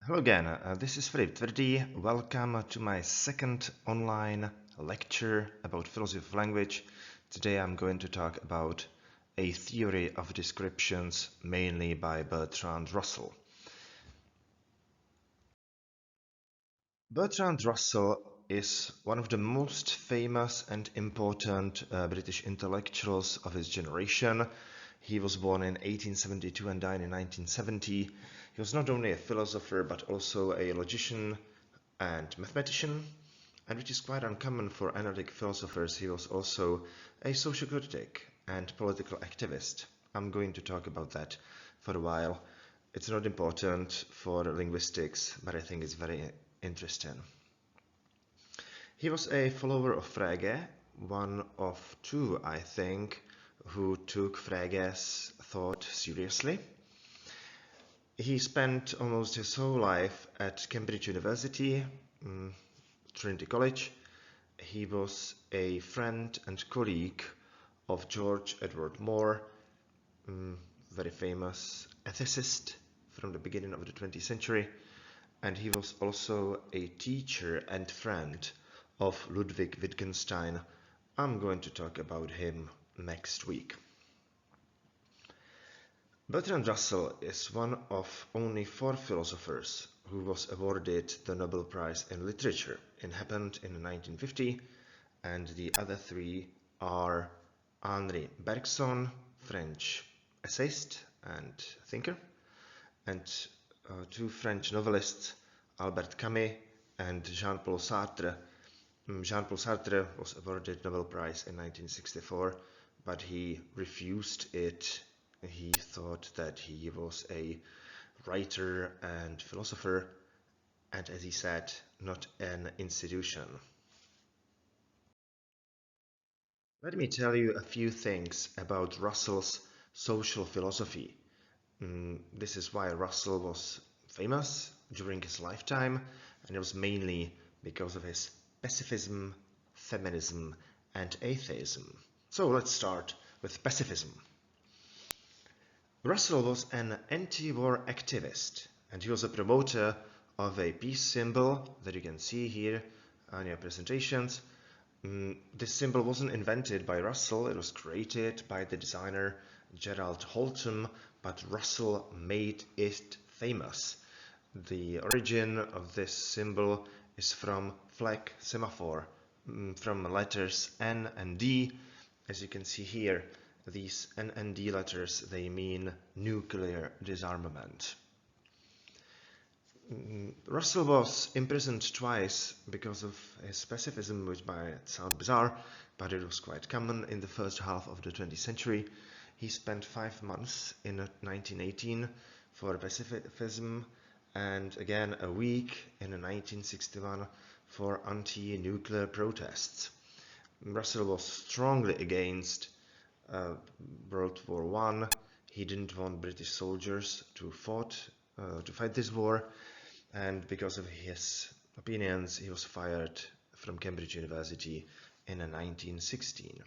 Hello again, this is Filip Tvrdý. Welcome to my second online lecture about philosophy of language. Today I'm going to talk about a theory of descriptions, mainly by Bertrand Russell. Bertrand Russell is one of the most famous and important British intellectuals of his generation. He was born in 1872 and died in 1970. He was not only a philosopher but also a logician and mathematician, and which is quite uncommon for analytic philosophers, he was also a social critic and political activist. I'm going to talk about that for a while. It's not important for linguistics, but I think it's very interesting. He was a follower of Frege, one of two, I think, who took Frege's thought seriously. He spent almost his whole life at Cambridge University, Trinity College. He was a friend and colleague of George Edward Moore, very famous ethicist from the beginning of the 20th century, and he was also a teacher and friend of Ludwig Wittgenstein. I'm going to talk about him next week. Bertrand Russell is one of only 4 philosophers who was awarded the Nobel Prize in Literature. It happened in 1950, and the other 3 are Henri Bergson, French essayist and thinker, and 2 French novelists, Albert Camus and Jean-Paul Sartre. Jean-Paul Sartre was awarded Nobel Prize in 1964, but he refused it. He thought that he was a writer and philosopher, and as he said, not an institution. Let me tell you a few things about Russell's social philosophy. This is why Russell was famous during his lifetime, and it was mainly because of his pacifism, feminism, and atheism. So let's start with pacifism. Russell was an anti-war activist, and he was a promoter of a peace symbol that you can see here on your presentations. This symbol wasn't invented by Russell, it was created by the designer Gerald Holtham, but Russell made it famous. The origin of this symbol is from flag semaphore, from letters N and D. As you can see here, these N and D letters, they mean nuclear disarmament. Russell was imprisoned twice because of his pacifism, which might sound bizarre, but it was quite common in the first half of the 20th century. He spent 5 months in 1918 for pacifism, and again a week in 1961 for anti-nuclear protests. Russell was strongly against World War I. He didn't want British soldiers to fight this war, and because of his opinions, he was fired from Cambridge University in 1916.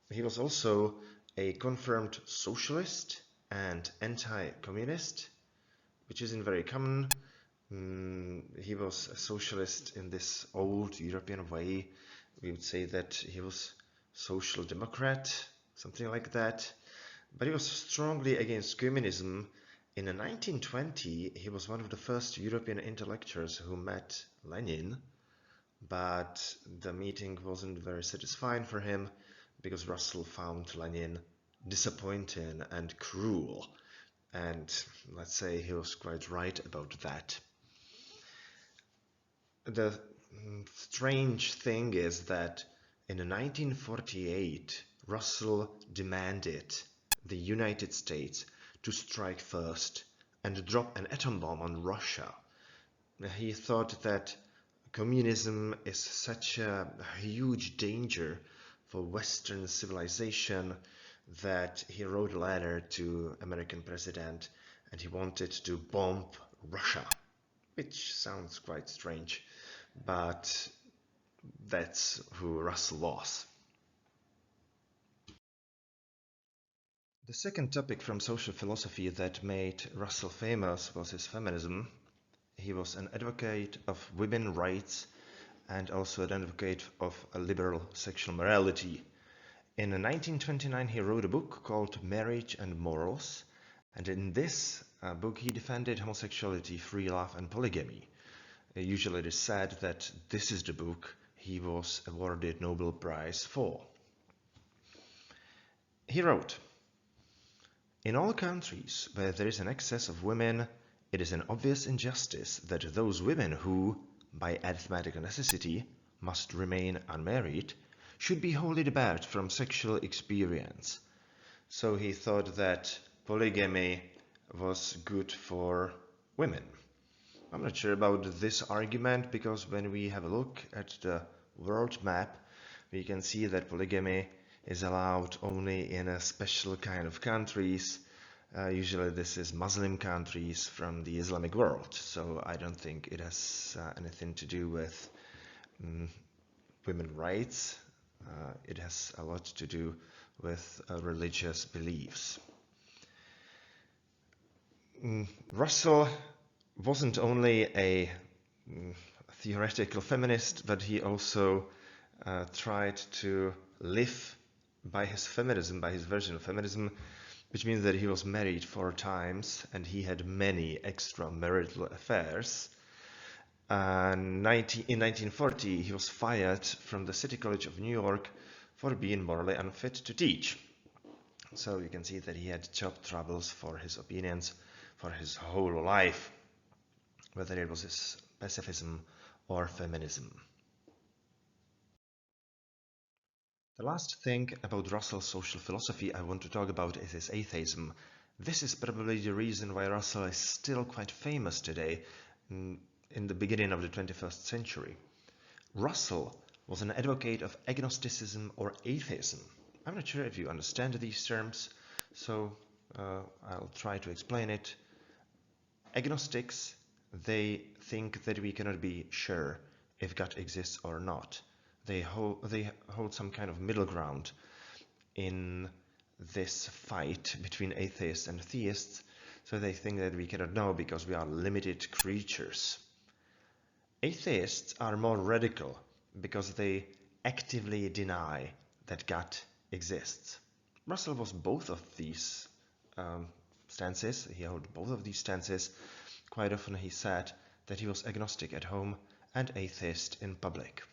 He was also a confirmed socialist and anti-communist, which isn't very common. He was a socialist in this old European way. We would say that he was social democrat, something like that. But he was strongly against communism. In 1920, he was one of the first European intellectuals who met Lenin, but the meeting wasn't very satisfying for him because Russell found Lenin disappointing and cruel. And let's say he was quite right about that. The strange thing is that in 1948, Russell demanded the United States to strike first and drop an atom bomb on Russia. He thought that communism is such a huge danger for Western civilization that he wrote a letter to American president and he wanted to bomb Russia, which sounds quite strange, but that's who Russell was. The second topic from social philosophy that made Russell famous was his feminism. He was an advocate of women's rights and also an advocate of a liberal sexual morality. In 1929, he wrote a book called Marriage and Morals, and in this book he defended homosexuality, free love, and polygamy. Usually it is said that this is the book he was awarded Nobel Prize for. He wrote, "In all countries where there is an excess of women, it is an obvious injustice that those women who, by arithmetical necessity, must remain unmarried, should be wholly debarred from sexual experience." So he thought that polygamy was good for women. I'm not sure about this argument, because when we have a look at the world map, we can see that polygamy is allowed only in a special kind of countries. Usually this is Muslim countries from the Islamic world, so I don't think it has anything to do with women's rights. It has a lot to do with religious beliefs. Russell wasn't only a theoretical feminist, but he also tried to live by his feminism, by his version of feminism, which means that he was married 4 times and he had many extramarital affairs. In 1940, he was fired from the City College of New York for being morally unfit to teach. So you can see that he had job troubles for his opinions for his whole life, whether it was his pacifism or feminism. The last thing about Russell's social philosophy I want to talk about is his atheism. This is probably the reason why Russell is still quite famous today in the beginning of the 21st century. Russell was an advocate of agnosticism or atheism. I'm not sure if you understand these terms, so I'll try to explain it. Agnostics, they think that we cannot be sure if God exists or not. They hold some kind of middle ground in this fight between atheists and theists, so they think that we cannot know because we are limited creatures. Atheists are more radical because they actively deny that God exists. Russell was both of these stances. He held both of these stances. Quite often he said that he was agnostic at home and atheist in public.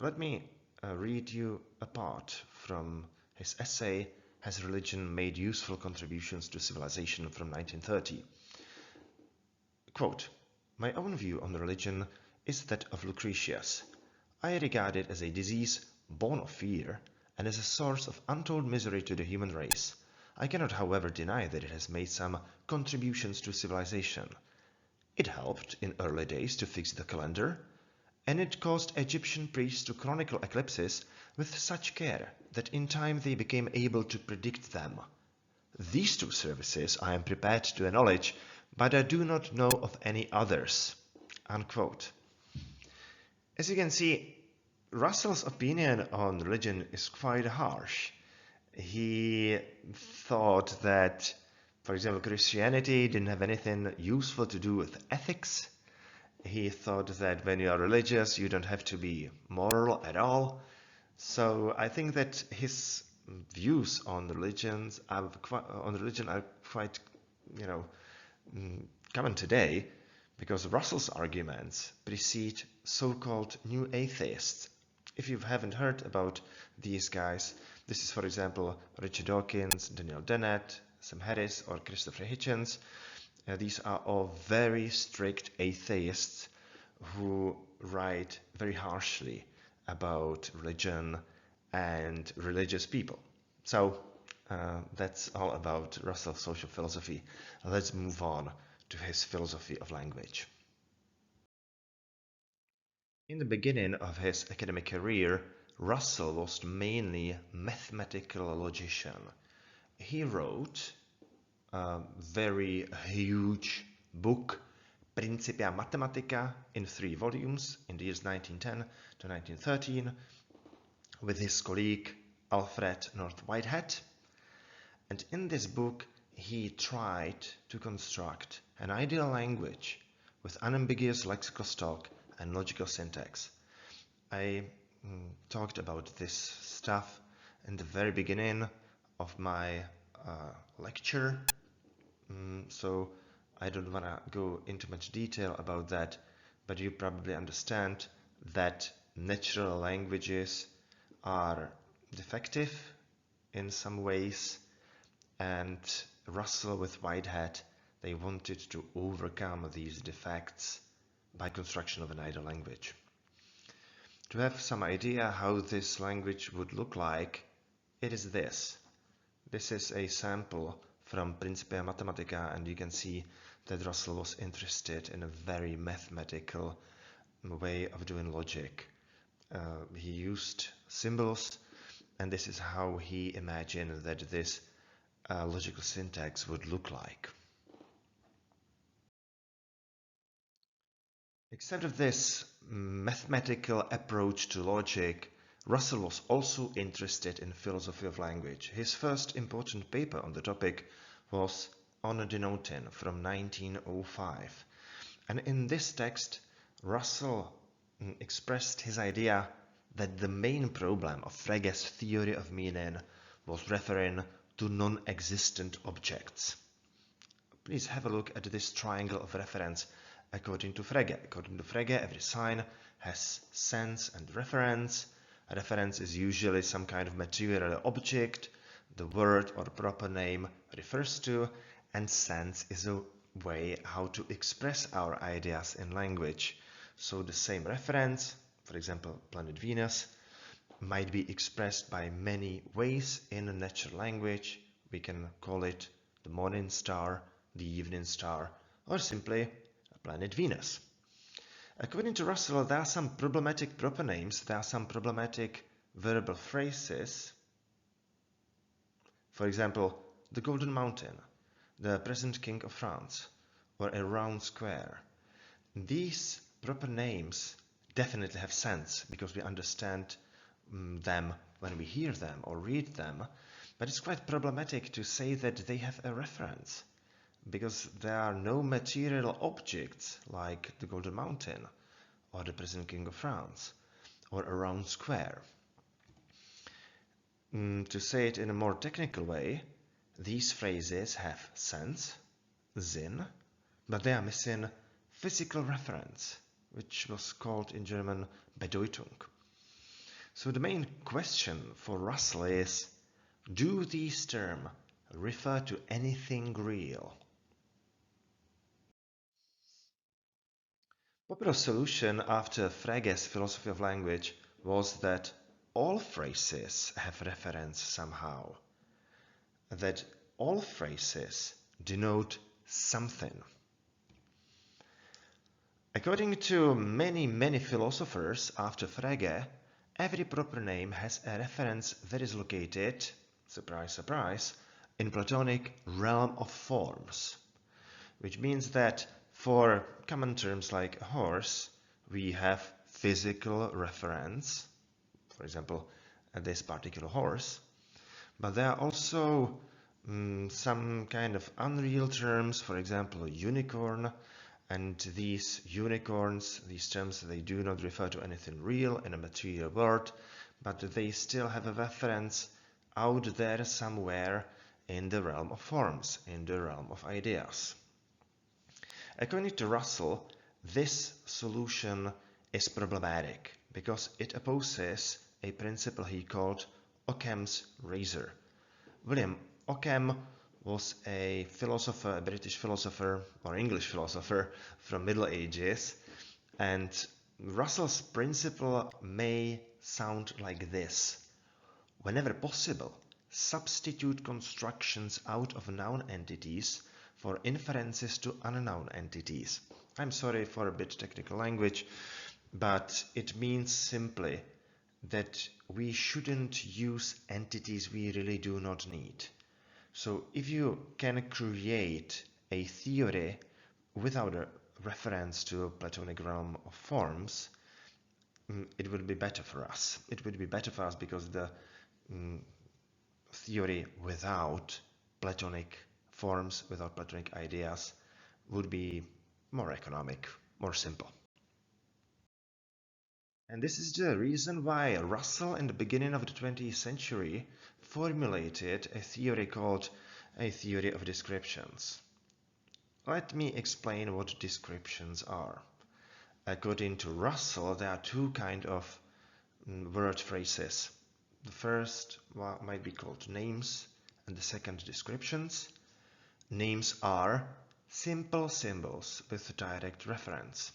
Let me read you a part from his essay, Has Religion Made Useful Contributions to Civilization, from 1930. Quote, "My own view on religion is that of Lucretius. I regard it as a disease born of fear and as a source of untold misery to the human race. I cannot, however, deny that it has made some contributions to civilization. It helped in early days to fix the calendar, and it caused Egyptian priests to chronicle eclipses with such care that in time they became able to predict them. These 2 services I am prepared to acknowledge, but I do not know of any others." Unquote. As you can see, Russell's opinion on religion is quite harsh. He thought that, for example, Christianity didn't have anything useful to do with ethics. He thought that when you are religious, you don't have to be moral at all. So I think that his views on religion are quite, common today, because Russell's arguments precede so-called new atheists. If you haven't heard about these guys, this is, for example, Richard Dawkins, Daniel Dennett, Sam Harris, or Christopher Hitchens. These are all very strict atheists who write very harshly about religion and religious people. So that's all about Russell's social philosophy. Let's move on to his philosophy of language. In the beginning of his academic career, Russell was mainly a mathematical logician. He wrote a very huge book, Principia Mathematica, in 3 volumes in the years 1910 to 1913 with his colleague Alfred North Whitehead. And in this book he tried to construct an ideal language with unambiguous lexical stock and logical syntax. I talked about this stuff in the very beginning of my lecture, so I don't want to go into much detail about that, but you probably understand that natural languages are defective in some ways, and Russell with Whitehead, they wanted to overcome these defects by construction of an ideal language. To have some idea how this language would look like, it is this. This is a sample from Principia Mathematica, and you can see that Russell was interested in a very mathematical way of doing logic. He used symbols, and this is how he imagined that this logical syntax would look like. Except of this mathematical approach to logic, Russell was also interested in philosophy of language. His first important paper on the topic was On Denoting from 1905. And in this text, Russell expressed his idea that the main problem of Frege's theory of meaning was referring to non-existent objects. Please have a look at this triangle of reference according to Frege. According to Frege, every sign has sense and reference. A reference is usually some kind of material object the word or proper name refers to, and sense is a way how to express our ideas in language. So the same reference, for example, planet Venus, might be expressed by many ways in a natural language. We can call it the morning star, the evening star, or simply a planet Venus. According to Russell, there are some problematic proper names, there are some problematic verbal phrases. For example, the Golden Mountain, the present King of France, or a round square. These proper names definitely have sense because we understand them when we hear them or read them, but it's quite problematic to say that they have a reference because there are no material objects like the Golden Mountain or the present King of France or a round square. To say it in a more technical way, these phrases have sense, Sinn, but they are missing physical reference, which was called in German Bedeutung. So the main question for Russell is, do these terms refer to anything real? Popular solution after Frege's philosophy of language was that all phrases have reference somehow, that all phrases denote something. According to many philosophers after Frege, every proper name has a reference that is located, surprise, surprise, in Platonic realm of forms, which means that for common terms like a horse, we have physical reference, for example, this particular horse, but there are also some kind of unreal terms, for example, unicorn, and these unicorns, these terms, they do not refer to anything real in a material world, but they still have a reference out there somewhere in the realm of forms, in the realm of ideas. According to Russell, this solution is problematic because it opposes a principle he called Occam's razor. William Occam was a philosopher, a British philosopher or English philosopher from Middle Ages, and Russell's principle may sound like this. Whenever possible, substitute constructions out of noun entities for inferences to unknown entities. I'm sorry for a bit technical language, but it means simply that we shouldn't use entities we really do not need. So if you can create a theory without a reference to a Platonic realm of forms, it would be better for us. It would be better for us because the theory without Platonic forms, without Platonic ideas, would be more economic, more simple. And this is the reason why Russell, in the beginning of the 20th century, formulated a theory called a theory of descriptions. Let me explain what descriptions are. According to Russell, there are two kinds of word phrases. The first might be called names, and the second descriptions. Names are simple symbols with direct reference.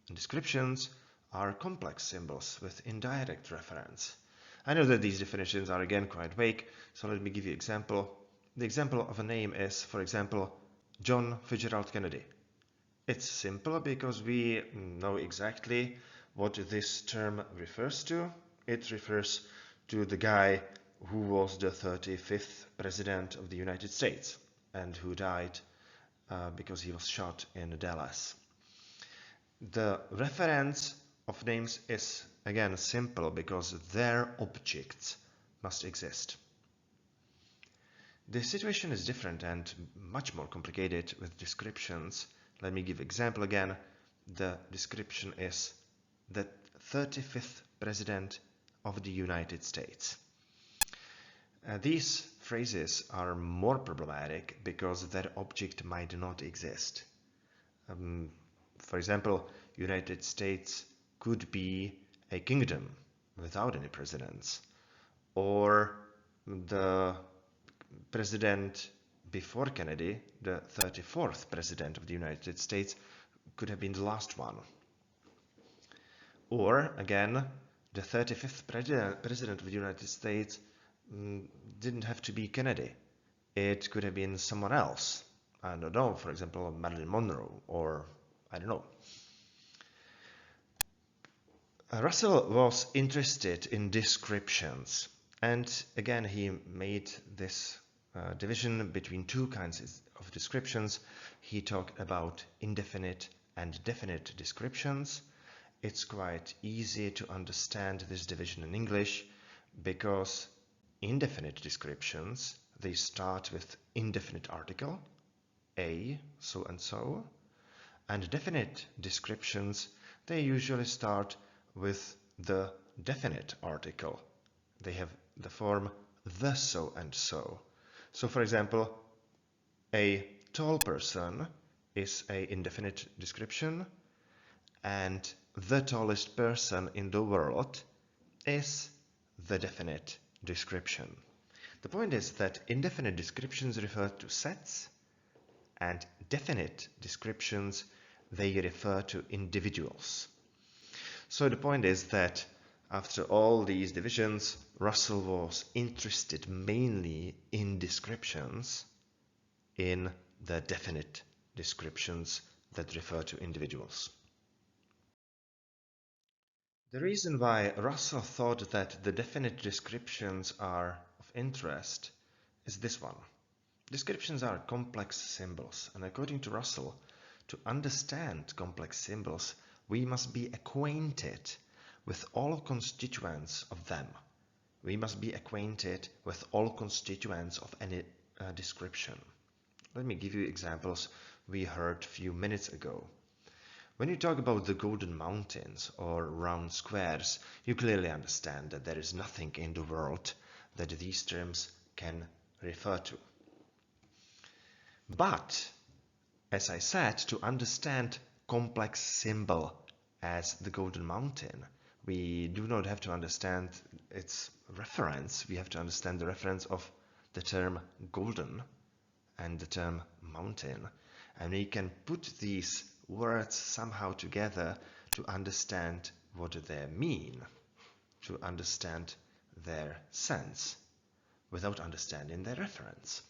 And descriptions are complex symbols with indirect reference. I know that these definitions are again quite vague, so let me give you an example. The example of a name is, for example, John Fitzgerald Kennedy. It's simple because we know exactly what this term refers to. It refers to the guy who was the 35th President of the United States and who died because he was shot in Dallas. The reference of names is again simple because their objects must exist. The situation is different and much more complicated with descriptions. Let me give example again. The description is the 35th President of the United States. These phrases are more problematic because their object might not exist. For example, United States could be a kingdom without any presidents, or the president before Kennedy, the 34th president of the United States, could have been the last one. Or again, the 35th president of the United States didn't have to be Kennedy. It could have been someone else. I don't know, for example, Marilyn Monroe, or I don't know. Russell was interested in descriptions, and again he made this division between two kinds of descriptions. He talked about indefinite and definite descriptions. It's quite easy to understand this division in English because indefinite descriptions, they start with indefinite article, a, so and so, and definite descriptions, they usually start with the definite article. They have the form the so and so. So for example, a tall person is an indefinite description, and the tallest person in the world is the definite description. The point is that indefinite descriptions refer to sets, and definite descriptions, they refer to individuals. So the point is that after all these divisions, Russell was interested mainly in descriptions, in the definite descriptions that refer to individuals. The reason why Russell thought that the definite descriptions are of interest is this one. Descriptions are complex symbols, and according to Russell, to understand complex symbols, we must be acquainted with all constituents of them. We must be acquainted with all constituents of any description. Let me give you examples we heard a few minutes ago. When you talk about the golden mountains or round squares, you clearly understand that there is nothing in the world that these terms can refer to. But, as I said, to understand complex symbol as the golden mountain, we do not have to understand its reference. We have to understand the reference of the term golden and the term mountain. And we can put these words somehow together to understand what they mean, to understand their sense, without understanding their reference.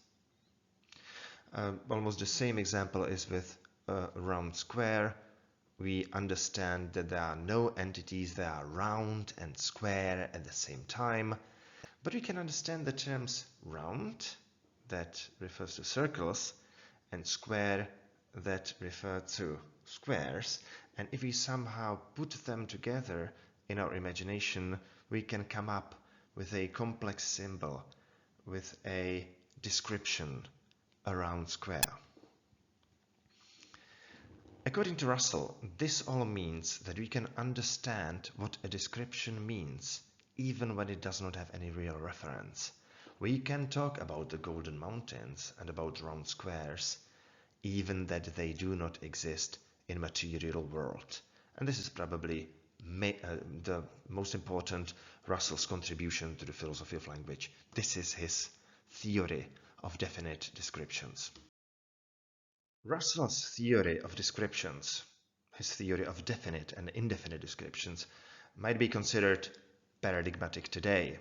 Almost the same example is with a round square. We understand that there are no entities that are round and square at the same time, but we can understand the terms round, that refers to circles, and square, that refer to squares. And if we somehow put them together in our imagination, we can come up with a complex symbol, with a description, a round square. According to Russell, this all means that we can understand what a description means, even when it does not have any real reference. We can talk about the golden mountains and about round squares, even that they do not exist in material world. And this is probably the most important Russell's contribution to the philosophy of language. This is his theory of definite descriptions. Russell's theory of descriptions, his theory of definite and indefinite descriptions, might be considered paradigmatic today.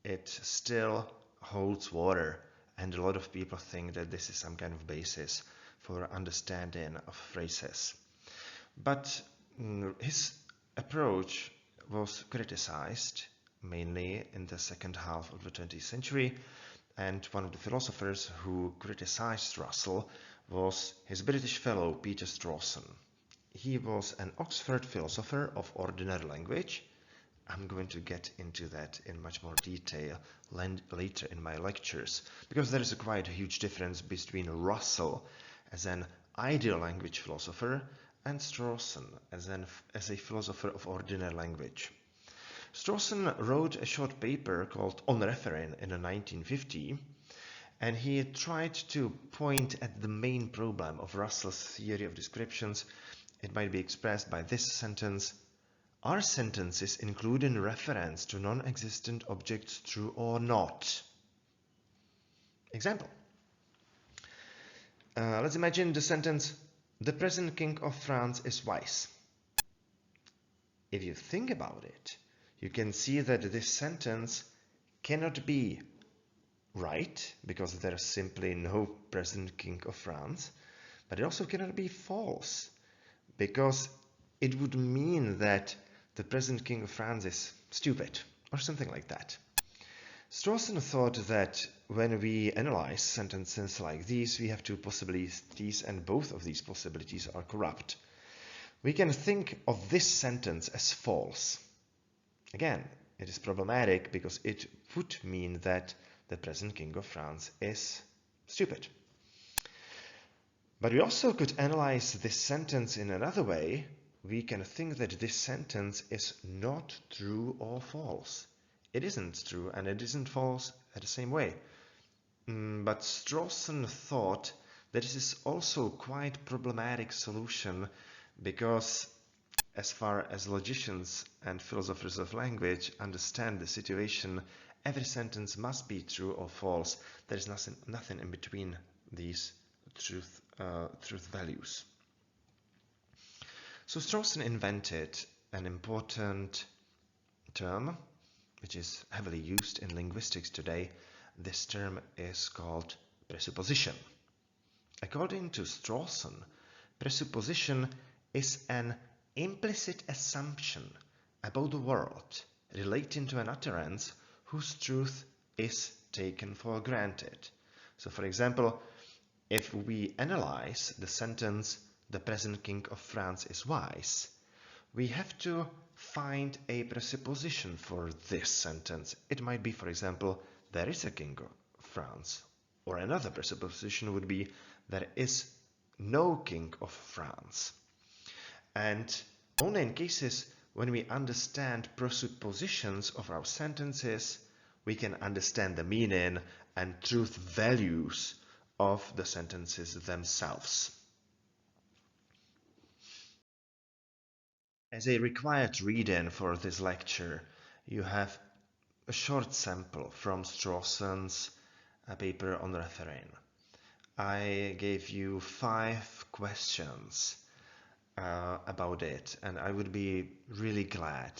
It still holds water, and a lot of people think that this is some kind of basis for understanding of phrases. But his approach was criticized mainly in the second half of the 20th century, and one of the philosophers who criticized Russell was his British fellow Peter Strawson. He was an Oxford philosopher of ordinary language. I'm going to get into that in much more detail later in my lectures, because there is a quite huge difference between Russell as an ideal language philosopher and Strawson as a philosopher of ordinary language. Strawson wrote a short paper called On Referring in 1950, and he tried to point at the main problem of Russell's theory of descriptions. It might be expressed by this sentence: are sentences including reference to non-existent objects true or not? Example. Let's imagine the sentence, the present king of France is wise. If you think about it, you can see that this sentence cannot be right, because there is simply no present king of France, but it also cannot be false, because it would mean that the present king of France is stupid, or something like that. Strawson thought that when we analyze sentences like these, we have two possibilities, and both of these possibilities are corrupt. We can think of this sentence as false. Again, it is problematic because it would mean that the present king of France is stupid. But we also could analyze this sentence in another way. We can think that this sentence is not true or false. It isn't true and it isn't false at the same way. But Strawson thought that this is also quite problematic solution, because as far as logicians and philosophers of language understand the situation, every sentence must be true or false. There is nothing in between these truth values. So Strawson invented an important term which is heavily used in linguistics today. This term is called presupposition. According to Strawson, presupposition is an implicit assumption about the world relating to an utterance whose truth is taken for granted. So, for example, if we analyze the sentence, the present king of France is wise, we have to find a presupposition for this sentence. It might be, for example, there is a king of France, or another presupposition would be there is no king of France. And only in cases when we understand presuppositions of our sentences, we can understand the meaning and truth values of the sentences themselves. As a required reading for this lecture, you have a short sample from Strawson's paper on referring. I gave you 5 questions about it, and I would be really glad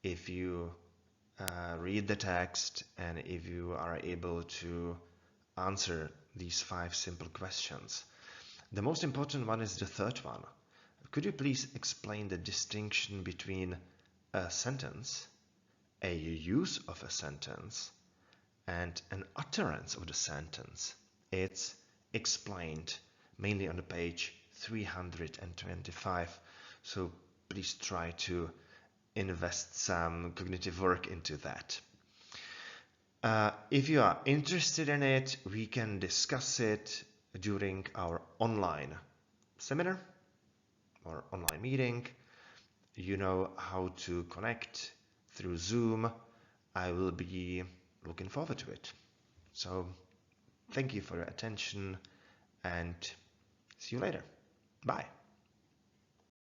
if you read the text and if you are able to answer these 5 simple questions. The most important one is the third one. Could you please explain the distinction between a sentence, a use of a sentence, and an utterance of the sentence? It's explained mainly on the page 325, so please try to invest some cognitive work into that. If you are interested in it, we can discuss it during our online seminar. or online meeting. You know how to connect through Zoom. I will be looking forward to it. So thank you for your attention and see you later. Bye.